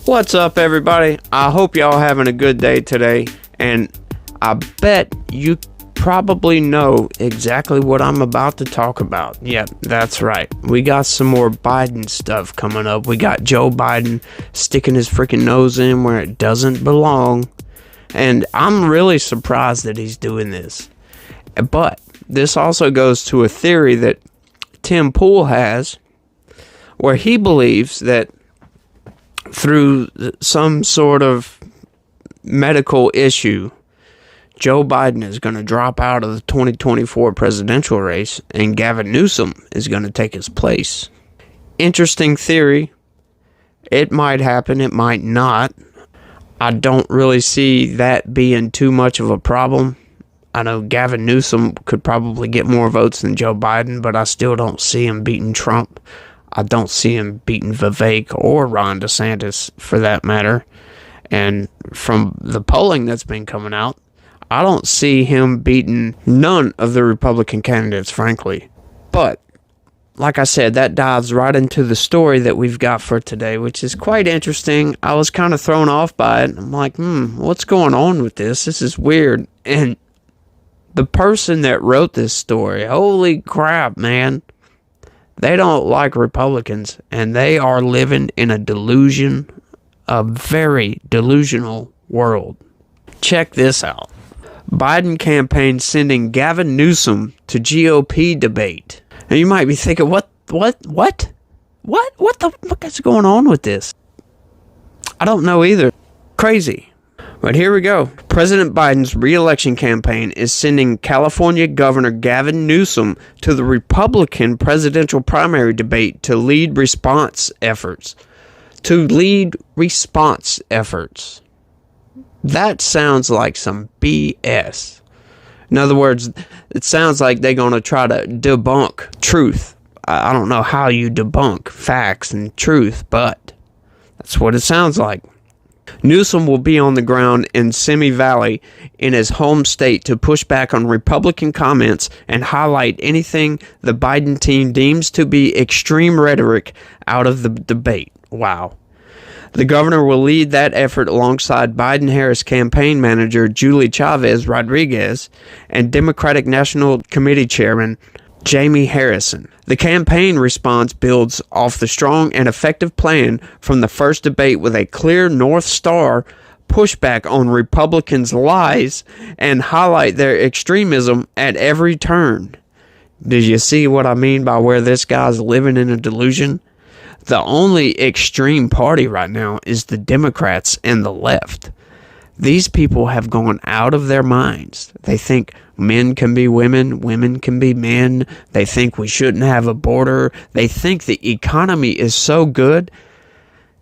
What's up, everybody? I hope y'all having a good day today, and I bet you probably know exactly what I'm about to talk about. Yep, that's right. We got some more Biden stuff coming up. We got Joe Biden sticking his freaking nose in where it doesn't belong, and I'm really surprised that he's doing this. But this also goes to a theory that Tim Pool has, where he believes that through some sort of medical issue, Joe Biden is going to drop out of the 2024 presidential race and Gavin Newsom is going to take his place. Interesting theory. It might happen, it might not. I don't really see that being too much of a problem. I know Gavin Newsom could probably get more votes than Joe Biden, but I still don't see him beating Trump. I don't see him beating Vivek or Ron DeSantis, for that matter. And from the polling that's been coming out, I don't see him beating none of the Republican candidates, frankly. But, like I said, that dives right into the story that we've got for today, which is quite interesting. I was kind of thrown off by it. I'm like, what's going on with this? This is weird. And the person that wrote this story, holy crap, man. They don't like Republicans, and they are living in a delusion, a very delusional world. Check this out. Biden campaign sending Gavin Newsom to GOP debate. Now you might be thinking, what the fuck is going on with this? I don't know either. Crazy. But here we go. President Biden's re-election campaign is sending California Governor Gavin Newsom to the Republican presidential primary debate to lead response efforts. That sounds like some BS. In other words, it sounds like they're going to try to debunk truth. I don't know how you debunk facts and truth, but that's what it sounds like. Newsom will be on the ground in Simi Valley in his home state to push back on Republican comments and highlight anything the Biden team deems to be extreme rhetoric out of the debate. Wow. The governor will lead that effort alongside Biden-Harris campaign manager Julie Chavez Rodriguez and Democratic National Committee Chairman Jamie Harrison. The campaign response builds off the strong and effective plan from the first debate with a clear North Star pushback on Republicans' lies and highlight their extremism at every turn. Did you see what I mean by where this guy's living in a delusion? The only extreme party right now is the Democrats and the left. These people have gone out of their minds. They think men can be women, women can be men. They think we shouldn't have a border. They think the economy is so good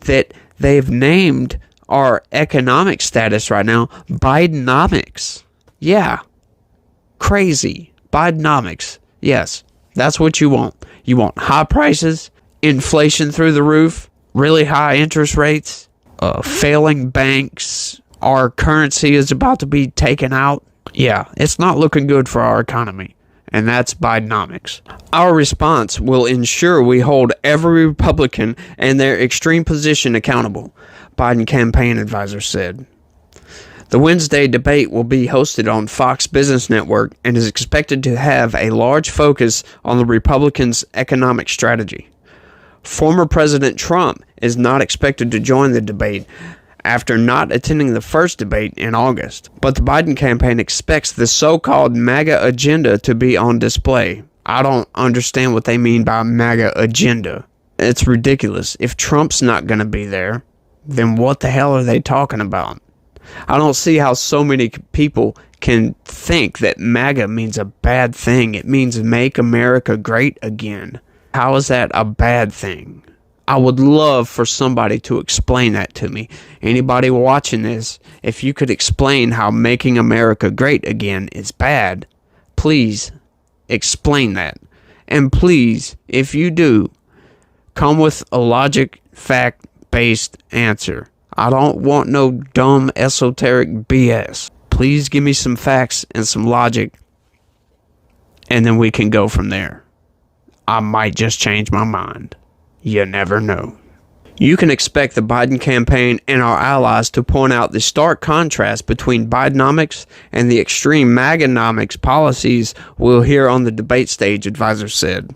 that they've named our economic status right now Bidenomics. Yeah, crazy. Bidenomics. Yes, that's what you want. You want high prices, inflation through the roof, really high interest rates, failing banks. Our currency is about to be taken out. Yeah, it's not looking good for our economy. And that's Bidenomics. Our response will ensure we hold every Republican and their extreme position accountable, Biden campaign advisor said. The Wednesday debate will be hosted on Fox Business Network and is expected to have a large focus on the Republicans' economic strategy. Former President Trump is not expected to join the debate after not attending the first debate in August. But the Biden campaign expects the so-called MAGA agenda to be on display. I don't understand what they mean by MAGA agenda. It's ridiculous. If Trump's not going to be there, then what the hell are they talking about? I don't see how so many people can think that MAGA means a bad thing. It means make America great again. How is that a bad thing? I would love for somebody to explain that to me. Anybody watching this, if you could explain how making America great again is bad, please explain that. And please, if you do, come with a logic, fact-based answer. I don't want no dumb, esoteric BS. Please give me some facts and some logic, and then we can go from there. I might just change my mind. You never know. You can expect the Biden campaign and our allies to point out the stark contrast between Bidenomics and the extreme MAGAnomics policies we'll hear on the debate stage, advisors said.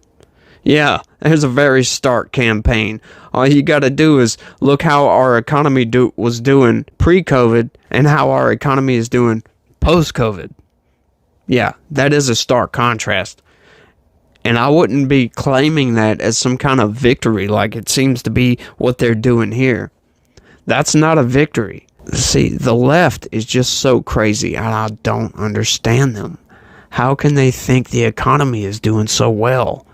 Yeah, there's a very stark campaign. All you got to do is look how our economy was doing pre-COVID and how our economy is doing post-COVID. Yeah, that is a stark contrast. And I wouldn't be claiming that as some kind of victory like it seems to be what they're doing here. That's not a victory. See, the left is just so crazy and I don't understand them. How can they think the economy is doing so well?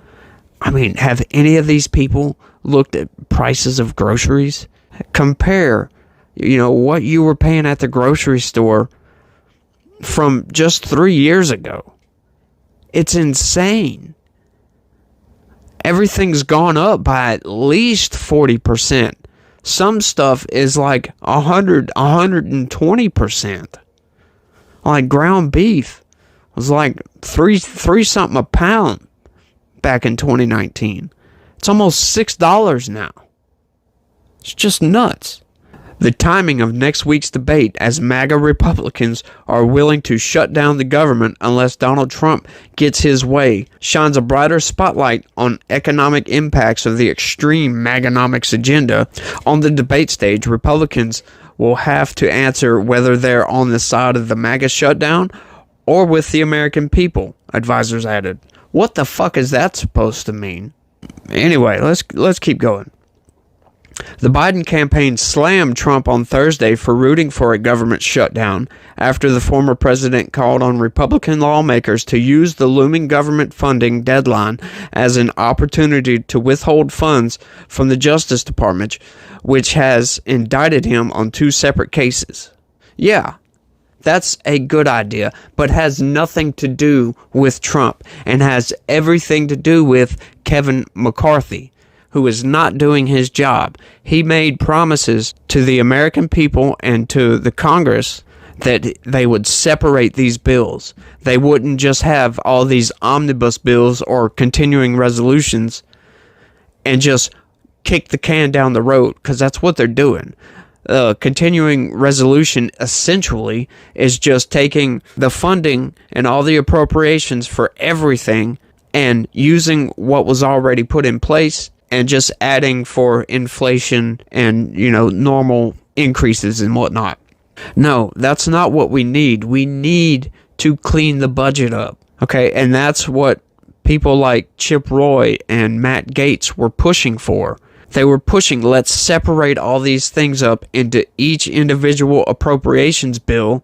I mean, have any of these people looked at prices of groceries? Compare, what you were paying at the grocery store from just 3 years ago. It's insane. Everything's gone up by at least 40%. Some stuff is like 120%. Like ground beef was like three something a pound back in 2019. It's almost $6 now. It's just nuts. The timing of next week's debate, as MAGA Republicans are willing to shut down the government unless Donald Trump gets his way, shines a brighter spotlight on economic impacts of the extreme MAGAnomics agenda. On the debate stage, Republicans will have to answer whether they're on the side of the MAGA shutdown or with the American people, advisors added. What the fuck is that supposed to mean? Anyway, let's keep going. The Biden campaign slammed Trump on Thursday for rooting for a government shutdown after the former president called on Republican lawmakers to use the looming government funding deadline as an opportunity to withhold funds from the Justice Department, which has indicted him on 2 separate cases. Yeah, that's a good idea, but has nothing to do with Trump and has everything to do with Kevin McCarthy, who is not doing his job. He made promises to the American people and to the Congress that they would separate these bills. They wouldn't just have all these omnibus bills or continuing resolutions and just kick the can down the road, because that's what they're doing. Continuing resolution essentially is just taking the funding and all the appropriations for everything and using what was already put in place and just adding for inflation and, normal increases and whatnot. No, that's not what we need. We need to clean the budget up. Okay, and that's what people like Chip Roy and Matt Gaetz were pushing for. They were pushing, let's separate all these things up into each individual appropriations bill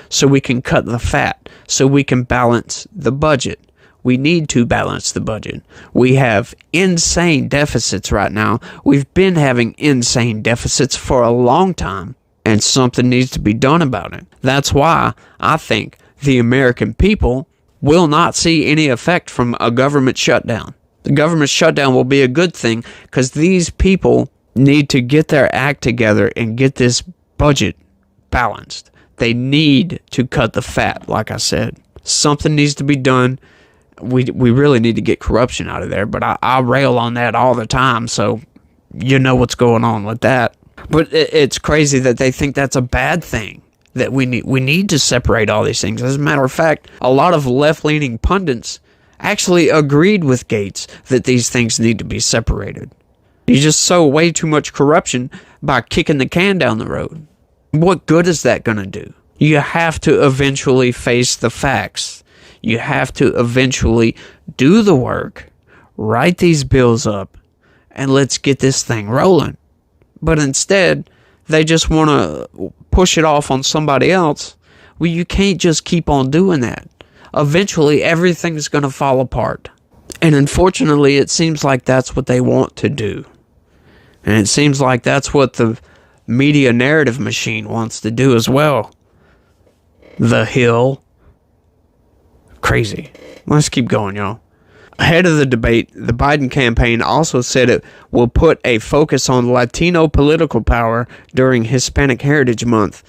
so we can cut the fat, so we can balance the budget. We need to balance the budget. We have insane deficits right now. We've been having insane deficits for a long time, and something needs to be done about it. That's why I think the American people will not see any effect from a government shutdown. The government shutdown will be a good thing because these people need to get their act together and get this budget balanced. They need to cut the fat, like I said. Something needs to be done. We really need to get corruption out of there, but I rail on that all the time, so you know what's going on with that. But it's crazy that they think that's a bad thing, that we need to separate all these things. As a matter of fact, a lot of left-leaning pundits actually agreed with Gaetz that these things need to be separated. You just sow way too much corruption by kicking the can down the road. What good is that going to do? You have to eventually face the facts. You have to eventually do the work, write these bills up, and let's get this thing rolling. But instead, they just want to push it off on somebody else. Well, you can't just keep on doing that. Eventually, everything's going to fall apart. And unfortunately, it seems like that's what they want to do. And it seems like that's what the media narrative machine wants to do as well. The Hill. Crazy. Let's keep going, y'all. Ahead of the debate, the Biden campaign also said it will put a focus on Latino political power during Hispanic Heritage Month,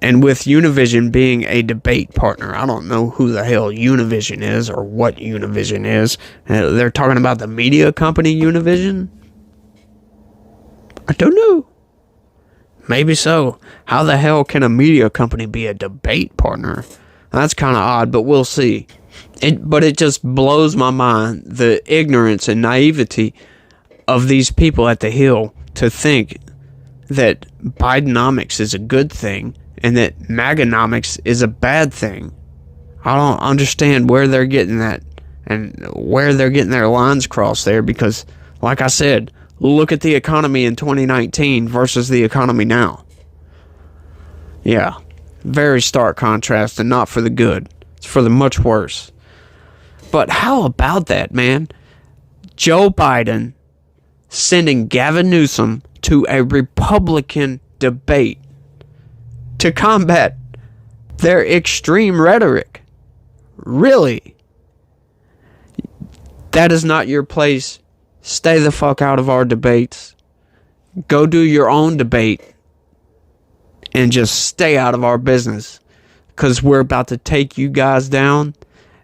and with Univision being a debate partner. I don't know who the hell Univision is or what Univision is. They're talking about the media company Univision? I don't know. Maybe so. How the hell can a media company be a debate partner? That's kind of odd, but we'll see. But it just blows my mind, the ignorance and naivety of these people at the Hill to think that Bidenomics is a good thing and that MAGAnomics is a bad thing. I don't understand where they're getting that and where they're getting their lines crossed there, because, like I said, look at the economy in 2019 versus the economy now. Yeah, very stark contrast, and not for the good. It's for the much worse. But how about that, man? Joe Biden sending Gavin Newsom to a Republican debate to combat their extreme rhetoric. Really? That is not your place. Stay the fuck out of our debates. Go do your own debate and just stay out of our business, because we're about to take you guys down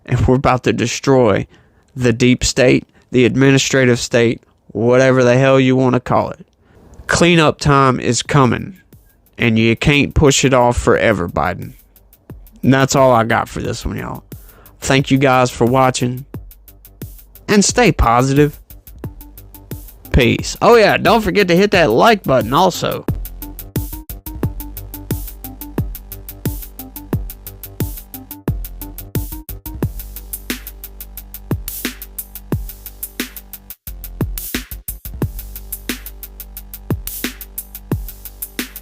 and we're about to destroy the deep state, the administrative state, whatever the hell you want to call it. Cleanup time is coming, and you can't push it off forever, Biden. And that's all I got for this one, y'all. Thank you guys for watching, and stay positive. Peace. Oh yeah, don't forget to hit that like button also.